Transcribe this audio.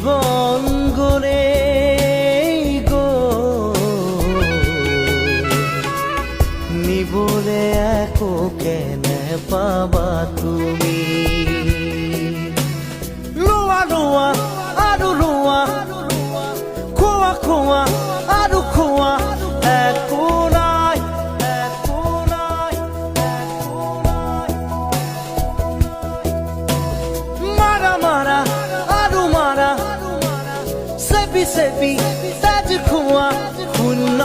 জীবন গড়ে গো নিবলে একো কেনে পাবা তুমি লোৱা লোৱা আৰু লোৱা খোৱা খোৱা আৰু খোৱা একো নাই একো নাই একো নাই মাৰা মাৰা আৰু মাৰা চেপি চেপি তেজ খোৱা শূন্য